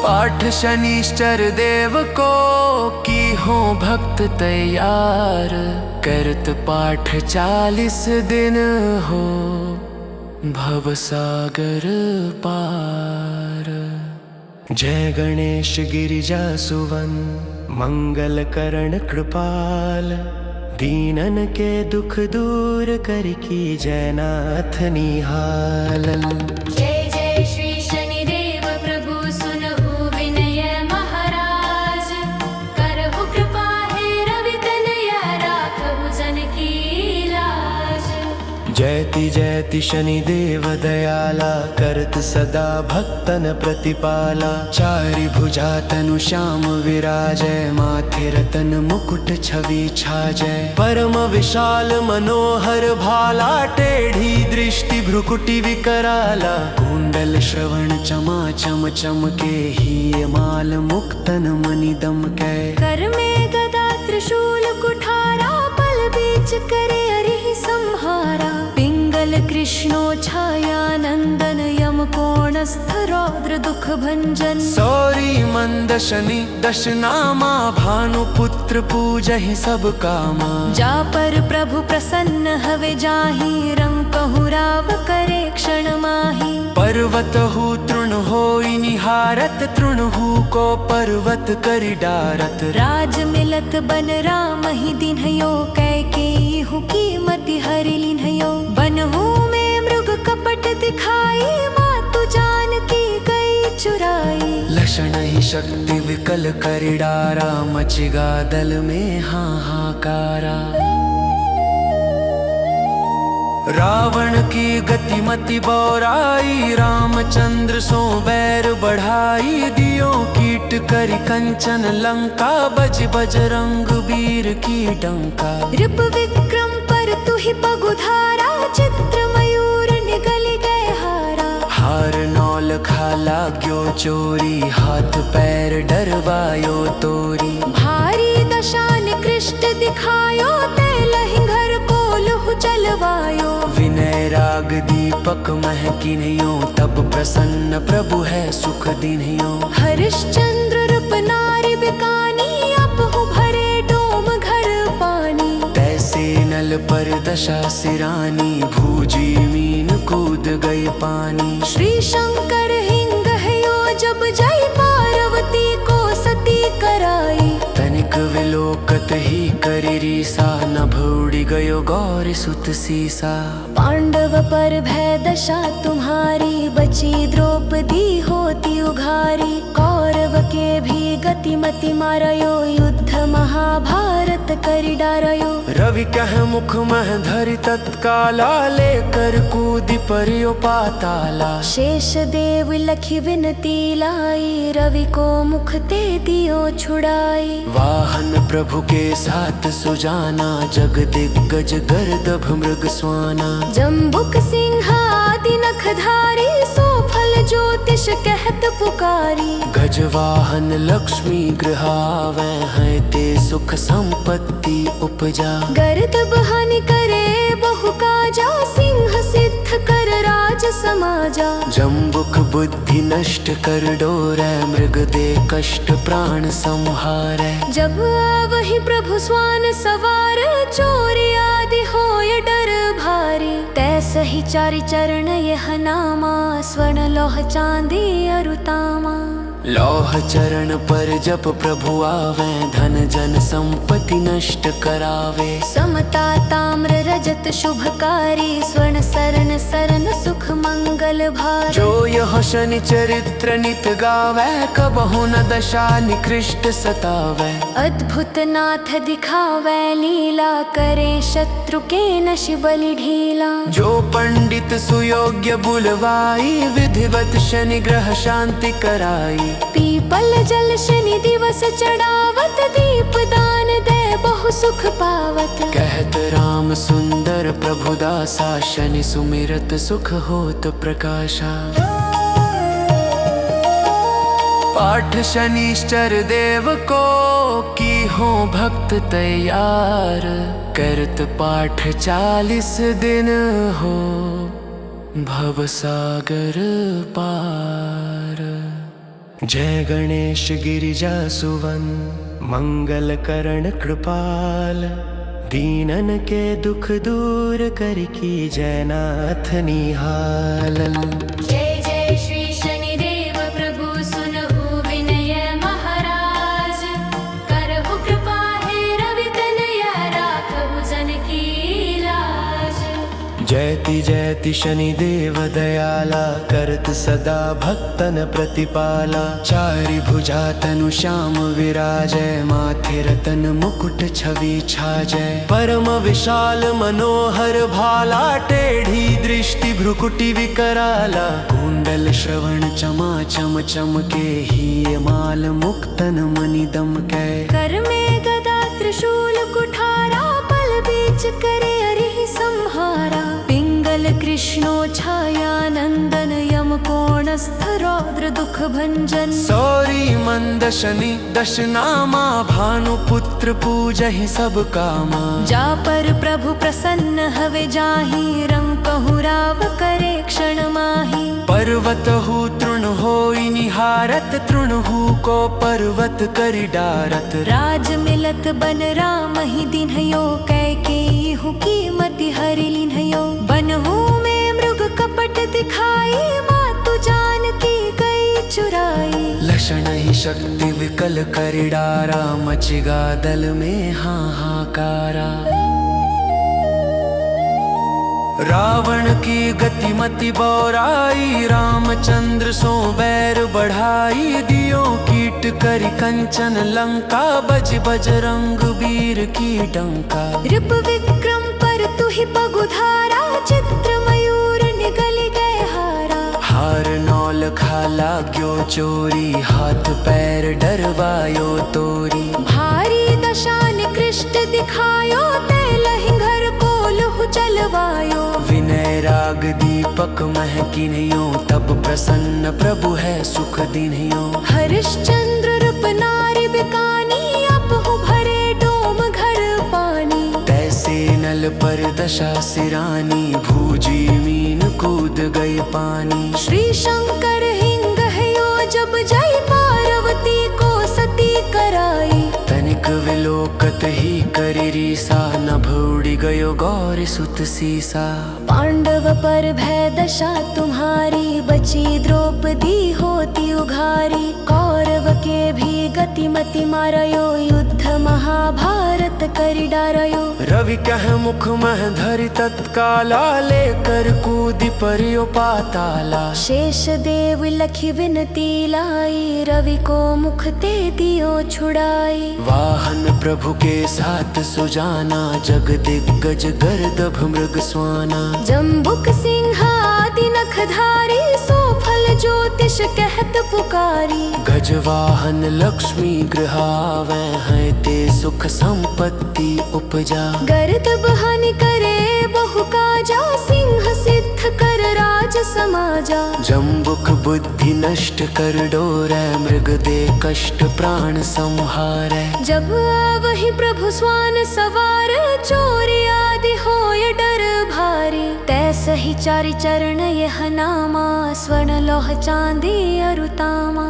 पाठ शनिश्चर देव को की हो भक्त तैयार करत पाठ 40 दिन हो भव सागर पार जय गणेश गिरिजा सुवन मंगल करण कृपाल दीनन के दुख दूर कर की जयनाथ निहाल जय जय श्री शनिदेव प्रभु सुनहु विनय महाराज करहु कृपा हे रवि तनया राखहु जन की लाज जय जयति जयति शनिदेव दयाला करत सदा भक्तन प्रतिपाला चारि भुजा तनु श्याम विराजय माथे रतन मुकुट छवि छाजय परम विशाल मनोहर भाला टेढ़ी दृष्टि भ्रुकुटि विकराला कुंडल श्रवण चमा चम चमके ही माल मुक्तन मणि दमकै कर में गदा त्रिशूल कुठारा पल बीच करे अरिहि संहारा पिंगल कृष्णो छाया नंदन यम कोणस्थ रौद्र दुख भंजन सौरी मंद शनि दशनामा भानुपुत्र पूजहि सब कामा जा पर प्रभु प्रसन्न हवे जाहि रंग कहु राव करे क्षण माही पर्वत हु तृण होई निहारत तृण हु को पर्वत करि डारत राज मिलत बन राम ही दिन्हयो कैकेयी हु कीमति हरि लिन्हयो बनहु में मृग कपट दिखाई मातु जानकी गई चुराई लक्षण ही शक्ति विकल करि डारा मचिगा दल में हाहाकारा रावण की गतिमति बौराई रामचंद्र सो बैर बढ़ाई दियो कीट करि कंचन लंका बज बजरंग वीर की डंका रिप विक्रम पर तुहि पगुधारा चित्र मयूर निगल गए हारा हार नौल खाला क्यों चोरी हाथ पैर डरवायो तोरी भारी दशा निकृष्ट दिखायो ते लहि घर को लुहु चलवायो विनय राग दीपक महकिन्यो तब प्रसन्न प्रभु है सुख दिन्यो हरिश्चंद्र रूप नारी बिकानी अपहु भरे डोम घर पानी तैसे नल पर दशा सिरानी भूजी मीन कूद गई पानी श्री शंकर हिंग हयो जब जय पार्वती को सती कराई तनिक विलोकत ही करि रीसा नभ उड़ि गयो गौरी सुत सीसा पांडव पर भय दशा तुम्हारी बची द्रौपदी होती उघारी कौरव के भी गतिमति मारयो युद्ध महाभारत करि डारयो रवि कह मुख मह धरि तत्काला लेकर कूदि परियो पाताला शेष देव लखी विनती लाई रवि को मुख ते दियो छुड़ाई वाहन प्रभु के साथ सुजाना जग दिग्गज गर्दभ मृग स्वाना जम्बुक सिंह आदि नखधारी सो फल ज्योतिष कहत पुकारी गजवाहन लक्ष्मी गृहावे हैं ते सुख संपत्ति उपजा गर्दभ हानि करे बहु काजा सिंह सिद्ध कर राज समाजा जम्बुक बुद्धि नष्ट कर डोरै मृग दे कष्ट प्राण संहारै जब आवहि प्रभु स्वान सवार चोरी आदि होय डर भारी तैसहि चारि चरण यह नामा स्वर्ण लोह चांदी अरुतामा लौह चरण पर जप प्रभु आवे धन जन संपत्ति नष्ट करावे समता ताम्र रजत शुभकारी स्वर्ण सरन सरन सुख मंगल भारी जो यह शनि चरित्र नित गावे कबहु न दशा निकृष्ट सतावे अद्भुत नाथ दिखावे लीला करे शत्रु के नश बलि ढीला जो पंडित सुयोग्य बुलवाई विधिवत शनि ग्रह शांति कराई पीपल जल शनि दिवस चढ़ावत दीप दान दे बहु सुख पावत कहत राम सुंदर प्रभु दासा शनि सुमिरत सुख होत प्रकाशा पाठ शनिश्चर देव को की हो भक्त तैयार करत पाठ 40 दिन हो भव सागर पार जय गणेश गिरिजा सुवन मंगल करण कृपाल दीनन के दुख दूर कर की जयनाथ निहाल जय जय श्री शनिदेव प्रभु सुनहु विनय महाराज करहु कृपा हे रवि तनया राखहु जन की लाज जय जयति जयति शनिदेव दयाला करत सदा भक्तन प्रतिपाला चारि भुजा तनु श्याम विराजय माथे रतन मुकुट छवि छाजय परम विशाल मनोहर भाला टेढ़ी दृष्टि भ्रुकुटि विकराला कुंडल श्रवण चमा चम चमके ही माल मुक्तन मणि दमकै कर में गदा त्रिशूल कुठारा पल बीच करे अरिहि संहारा पिंगल कृष्णो छाया नंदन यम कोणस्थ रौद्र दुख भंजन सौरी मंद शनि दश नामा भानुपुत्र पूजहि सब कामा जा पर प्रभु प्रसन्न हवे जाहि रंग कहु राव करे क्षण माहि पर्वत हु तृण होई निहारत तृण हु को पर्वत करि डारत राज मिलत बन राम ही दिन्हयो कैकेयी हु कीमति हरि लिन्हयो बनहु में मृग कपट दिखाई मातु जानकी गई चुराई लक्षण ही शक्ति विकल करि डारा मचिगा दल में हाहाकारा रावण की गतिमति बौराई रामचंद्र सो बैर बढ़ाई दियो कीट करि कंचन लंका बज बजरंग वीर की डंका रिप विक्रम पर तुहि पगुधारा चित्र मयूर निगल गए हारा हार नौल खाला क्यों चोरी हाथ पैर डरवायो तोरी भारी दशा निकृष्ट दिखायो ते लहिंगर कोलहु चलवायो विनय राग दीपक महकिन्यो तब प्रसन्न प्रभु है सुख दिन्यो हरिश्चंद्र रूप नारी बिकानी अपहु भरे डोम घर पानी तैसे नल पर दशा सिरानी भूजी मीन कूद गई पानी श्री शंकर हिंग हयो जब जय पार्वती को सती कराई तनिक विलोकत ही करि रीसा नभ उड़ि गयो गौरी सुत सीसा पांडव पर भय दशा तुम्हारी बची द्रौपदी होती उघारी कौरव के भी गतिमति मारयो युद्ध महाभारत करि डारयो रवि कह मुख मह धरि तत्काला लेकर कूदि परियो पाताला शेष देव लखी विनती लाई रवि को मुख ते दियो छुड़ाई वाहन प्रभु के साथ सुजाना जग दिग्गज गर्दभ मृग स्वाना जम्बुक सिंह आदि नखधारी सो फल ज्योतिष कहत पुकारी गजवाहन लक्ष्मी गृहावै हैं ते सुख संपत्ति उपजा गर्दभ हानि करे बहु काजा सिंह सिद्ध कर राज समाजा जम्बुक बुद्धि नष्ट कर डोरै मृग दे कष्ट प्राण संहारै जब आवहि प्रभु स्वान सवार चोरी आदि होय डर भारी तैस ही चारि चरण यह नामा स्वर्ण लोह चांदी अरुतामा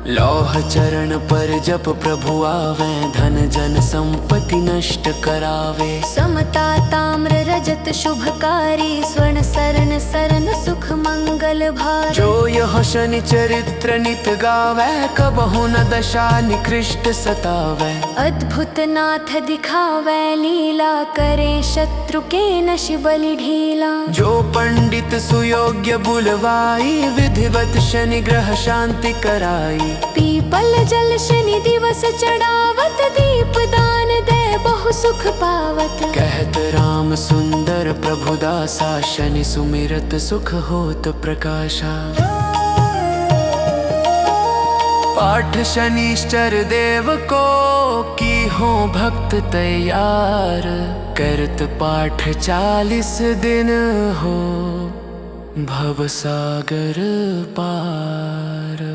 लौह चरण पर जप प्रभु आवे धन जन संपत्ति नष्ट करावे समता ताम्र रजत शुभकारी स्वर्ण सरन सरन सुख मंगल भारी जो यह शनि चरित्र नित गावे कबहु न दशा निकृष्ट सतावे अद्भुत नाथ दिखावे लीला करे शत्रु के नश बलि ढीला जो पंडित सुयोग्य बुलवाई विधिवत शनि ग्रह शांति कराई पीपल जल शनि दिवस चढ़ावत दीप दान दे बहु सुख पावत कहत राम सुंदर प्रभु दासा शनि सुमिरत सुख होत प्रकाशा पाठ शनिश्चर देव को की हो भक्त तैयार करत पाठ 40 दिन हो भव सागर पार।